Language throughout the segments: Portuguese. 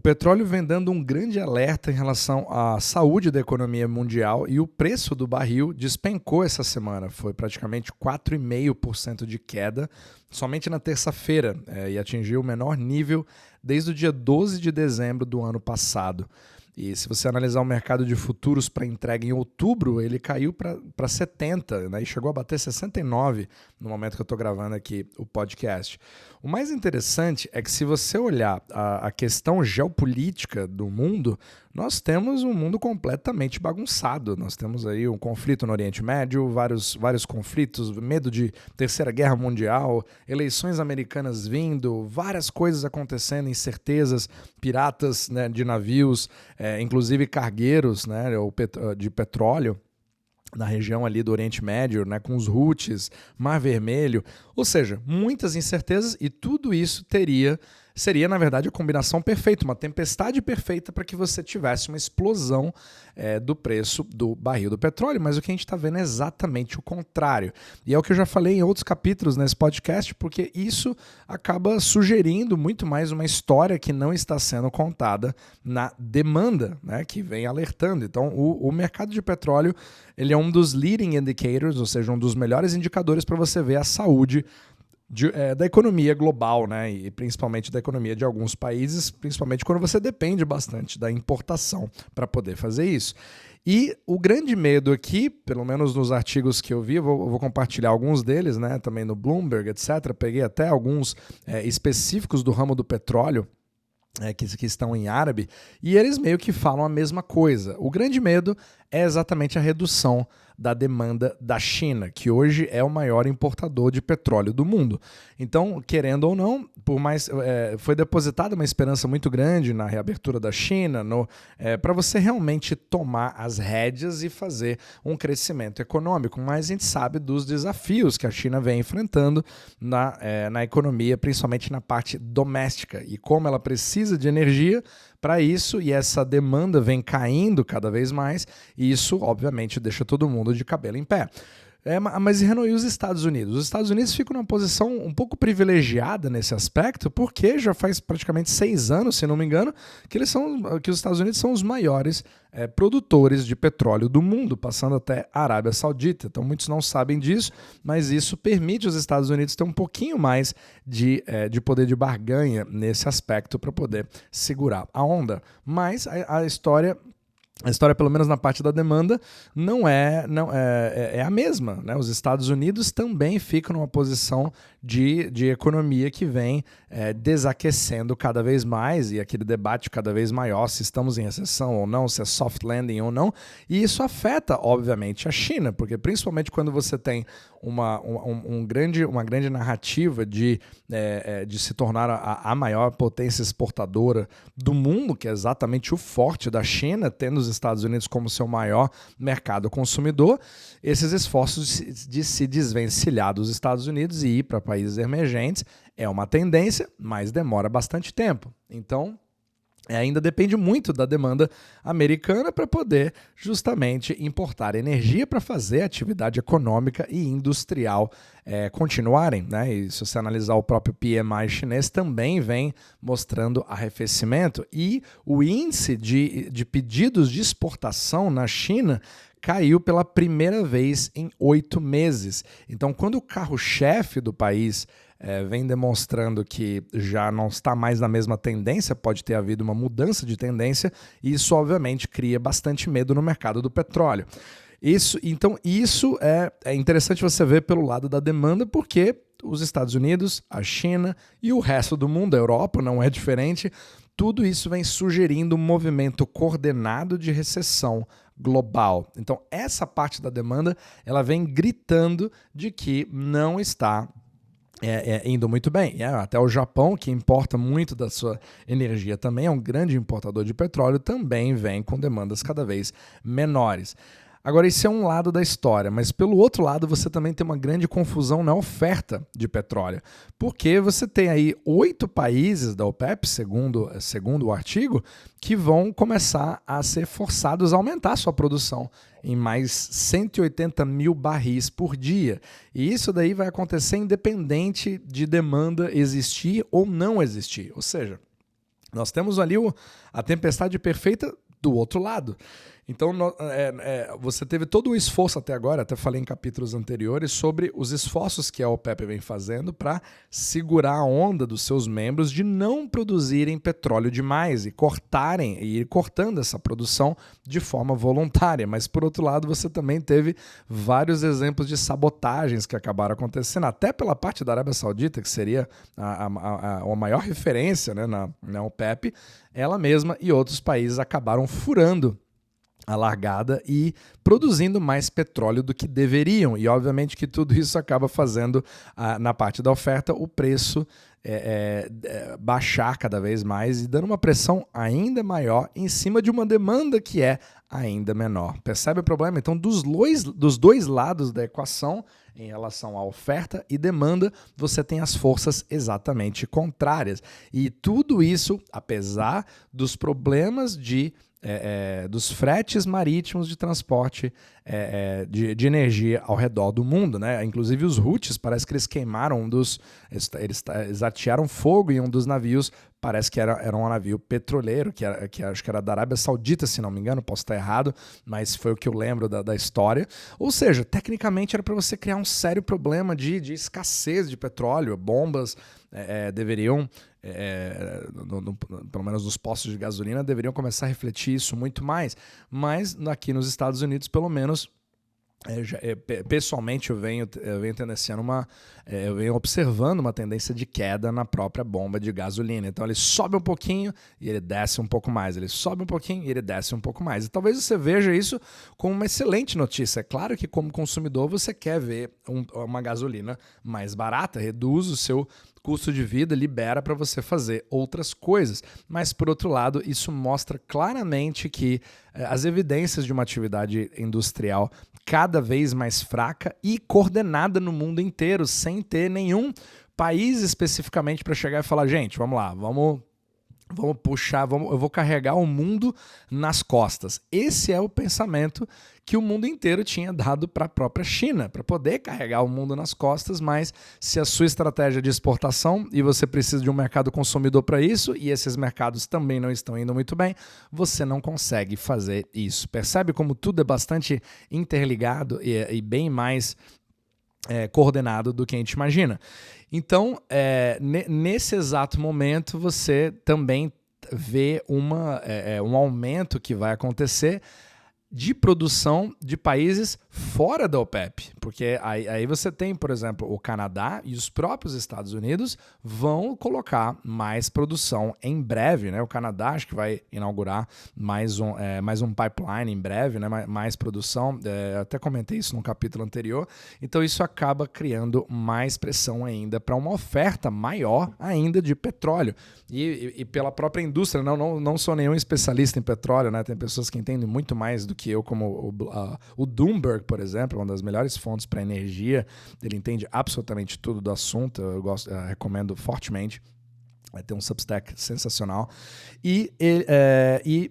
petróleo vem dando um grande alerta em relação à saúde da economia mundial e o preço do barril despencou essa semana. Foi praticamente 4,5% de queda somente na terça-feira e atingiu o menor nível desde o dia 12 de dezembro do ano passado. E se você analisar o mercado de futuros para entrega em outubro, ele caiu para 70, né, e chegou a bater 69 no momento que eu estou gravando aqui o podcast. O mais interessante é que se você olhar a questão geopolítica do mundo, nós temos um mundo completamente bagunçado. Nós temos aí um conflito no Oriente Médio, vários conflitos, medo de Terceira Guerra Mundial, eleições americanas vindo, várias coisas acontecendo, incertezas, piratas, né, de navios, inclusive cargueiros, né, de petróleo na região ali do Oriente Médio, né, com os Houthis, Mar Vermelho, ou seja, muitas incertezas, e tudo isso seria, na verdade, a combinação perfeita, uma tempestade perfeita para que você tivesse uma explosão do preço do barril do petróleo, mas o que a gente está vendo é exatamente o contrário. E é o que eu já falei em outros capítulos nesse podcast, porque isso acaba sugerindo muito mais uma história que não está sendo contada na demanda, né, que vem alertando. Então, o mercado de petróleo ele é um dos leading indicators, ou seja, um dos melhores indicadores para você ver a saúde da economia global, né? E principalmente da economia de alguns países, principalmente quando você depende bastante da importação para poder fazer isso. E o grande medo aqui, pelo menos nos artigos que eu vi, eu vou compartilhar alguns deles, né? Também no Bloomberg, etc. Peguei até alguns específicos do ramo do petróleo, que estão em árabe, e eles meio que falam a mesma coisa. O grande medo é exatamente a redução da demanda da China, que hoje é o maior importador de petróleo do mundo. Então, querendo ou não, foi depositada uma esperança muito grande na reabertura da China, para você realmente tomar as rédeas e fazer um crescimento econômico, mas a gente sabe dos desafios que a China vem enfrentando na economia, principalmente na parte doméstica, e como ela precisa de energia para isso, e essa demanda vem caindo cada vez mais, e isso, obviamente, deixa todo mundo de cabelo em pé. Mas e os Estados Unidos? Os Estados Unidos ficam numa posição um pouco privilegiada nesse aspecto, porque já faz praticamente 6 anos, se não me engano, que os Estados Unidos são os maiores produtores de petróleo do mundo, passando até a Arábia Saudita. Então muitos não sabem disso, mas isso permite os Estados Unidos ter um pouquinho mais de poder de barganha nesse aspecto para poder segurar a onda. Mas a história, pelo menos na parte da demanda, não é a mesma, né? Os Estados Unidos também ficam numa posição de economia que vem desaquecendo cada vez mais, e aquele debate cada vez maior se estamos em recessão ou não, se é soft landing ou não, e isso afeta, obviamente, a China, porque principalmente quando você tem uma grande narrativa de se tornar a maior potência exportadora do mundo, que é exatamente o forte da China, tendo os Estados Unidos como seu maior mercado consumidor, esses esforços de se desvencilhar dos Estados Unidos e ir para países emergentes é uma tendência, mas demora bastante tempo. Então, ainda depende muito da demanda americana para poder justamente importar energia para fazer a atividade econômica e industrial continuarem, né? E se você analisar o próprio PMI chinês, também vem mostrando arrefecimento, e o índice de pedidos de exportação na China caiu pela primeira vez em 8 meses. Então, quando o carro-chefe do país vem demonstrando que já não está mais na mesma tendência, pode ter havido uma mudança de tendência, e isso obviamente cria bastante medo no mercado do petróleo. Isso é interessante você ver pelo lado da demanda, porque os Estados Unidos, a China e o resto do mundo, a Europa não é diferente, tudo isso vem sugerindo um movimento coordenado de recessão global. Então, essa parte da demanda, ela vem gritando de que não está indo muito bem. Até o Japão, que importa muito da sua energia também, é um grande importador de petróleo, também vem com demandas cada vez menores. Agora, esse é um lado da história, mas pelo outro lado você também tem uma grande confusão na oferta de petróleo, porque você tem aí 8 países da OPEP, segundo o artigo, que vão começar a ser forçados a aumentar sua produção em mais 180 mil barris por dia. E isso daí vai acontecer independente de demanda existir ou não existir. Ou seja, Nós temos ali a tempestade perfeita do outro lado. Então, você teve todo o esforço até agora, até falei em capítulos anteriores, sobre os esforços que a OPEP vem fazendo para segurar a onda dos seus membros de não produzirem petróleo demais e ir cortando essa produção de forma voluntária. Mas, por outro lado, você também teve vários exemplos de sabotagens que acabaram acontecendo, até pela parte da Arábia Saudita, que seria a maior referência, né, na OPEP. Ela mesma e outros países acabaram furando a largada e produzindo mais petróleo do que deveriam. E obviamente que tudo isso acaba fazendo, na parte da oferta, o preço baixar cada vez mais e dando uma pressão ainda maior em cima de uma demanda que é ainda menor. Percebe o problema? Então, dos dois lados da equação, em relação à oferta e demanda, você tem as forças exatamente contrárias. E tudo isso, apesar dos problemas dos fretes marítimos de transporte de energia ao redor do mundo, né? Inclusive os Houthis, parece que eles queimaram eles atearam fogo em um dos navios, parece que era um navio petroleiro, que acho que era da Arábia Saudita, se não me engano, posso estar errado, mas foi o que eu lembro da história. Ou seja, tecnicamente era para você criar um sério problema de escassez de petróleo, bombas deveriam, pelo menos nos postos de gasolina, deveriam começar a refletir isso muito mais. Mas aqui nos Estados Unidos, pelo menos, pessoalmente eu venho observando uma tendência de queda na própria bomba de gasolina. Então ele sobe um pouquinho e ele desce um pouco mais, ele sobe um pouquinho e ele desce um pouco mais. E talvez você veja isso como uma excelente notícia. É claro que como consumidor você quer ver uma gasolina mais barata, reduz o seu custo de vida, libera para você fazer outras coisas. Mas, por outro lado, isso mostra claramente que as evidências de uma atividade industrial cada vez mais fraca e coordenada no mundo inteiro, sem ter nenhum país especificamente para chegar e falar, gente, vamos lá, vamos puxar, eu vou carregar o mundo nas costas. Esse é o pensamento que o mundo inteiro tinha dado para a própria China, para poder carregar o mundo nas costas, mas se a sua estratégia de exportação e você precisa de um mercado consumidor para isso, e esses mercados também não estão indo muito bem, você não consegue fazer isso. Percebe como tudo é bastante interligado e bem mais coordenado do que a gente imagina. Então, nesse exato momento, você também vê um aumento que vai acontecer de produção de países fora da OPEP. Porque aí você tem, por exemplo, o Canadá e os próprios Estados Unidos vão colocar mais produção em breve, né? O Canadá acho que vai inaugurar mais um pipeline em breve, né? Mais produção. Até comentei isso no capítulo anterior. Então isso acaba criando mais pressão ainda para uma oferta maior ainda de petróleo. E pela própria indústria, não sou nenhum especialista em petróleo, né? Tem pessoas que entendem muito mais do que eu, como o Bloomberg, por exemplo, uma das melhores fontes para energia. Ele entende absolutamente tudo do assunto. Eu recomendo fortemente. Vai ter um Substack sensacional. E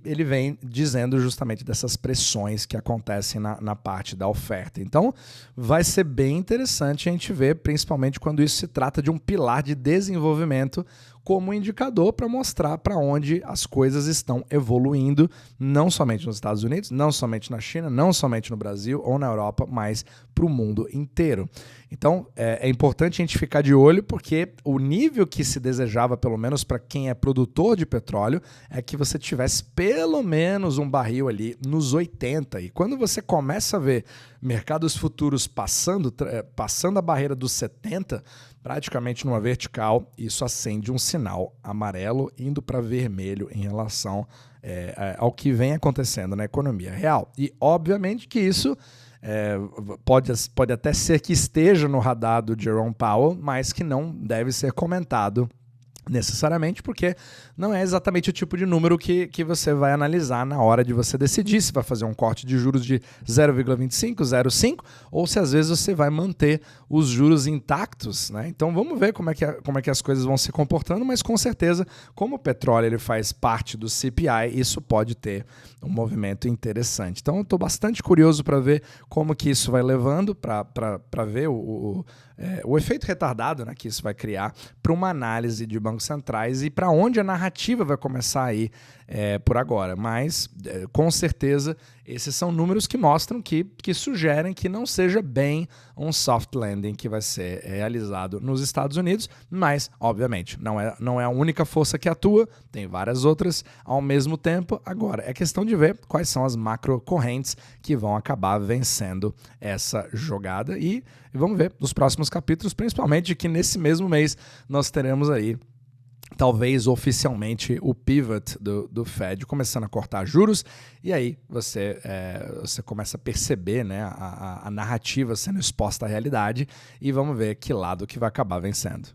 ele vem dizendo justamente dessas pressões que acontecem na parte da oferta. Então, vai ser bem interessante a gente ver, principalmente quando isso se trata de um pilar de desenvolvimento como indicador para mostrar para onde as coisas estão evoluindo, não somente nos Estados Unidos, não somente na China, não somente no Brasil ou na Europa, mas para o mundo inteiro. Então, é importante a gente ficar de olho, porque o nível que se desejava, pelo menos para quem é produtor de petróleo, é que você tivesse pelo menos um barril ali nos 80. E quando você começa a ver mercados futuros passando a barreira dos 70, praticamente numa vertical, isso acende um sinal amarelo indo para vermelho em relação ao que vem acontecendo na economia real. E, obviamente, que isso pode até ser que esteja no radar do Jerome Powell, mas que não deve ser comentado necessariamente, porque não é exatamente o tipo de número que você vai analisar na hora de você decidir se vai fazer um corte de juros de 0,25, 0,5 ou se às vezes você vai manter os juros intactos, né? Então vamos ver como é que as coisas vão se comportando, mas com certeza, como o petróleo ele faz parte do CPI, isso pode ter um movimento interessante. Então eu estou bastante curioso para ver como que isso vai levando, para ver o efeito retardado, né, que isso vai criar para uma análise de bancos centrais e para onde a narrativa vai começar a ir por agora. Mas, com certeza, esses são números que mostram que sugerem que não seja bem um soft landing que vai ser realizado nos Estados Unidos, mas, obviamente, não é a única força que atua, tem várias outras ao mesmo tempo. Agora, é questão de ver quais são as macro correntes que vão acabar vencendo essa jogada e vamos ver nos próximos capítulos, principalmente que nesse mesmo mês nós teremos aí talvez oficialmente o pivot do Fed começando a cortar juros, e aí você começa a perceber, né, a narrativa sendo exposta à realidade, e vamos ver que lado que vai acabar vencendo.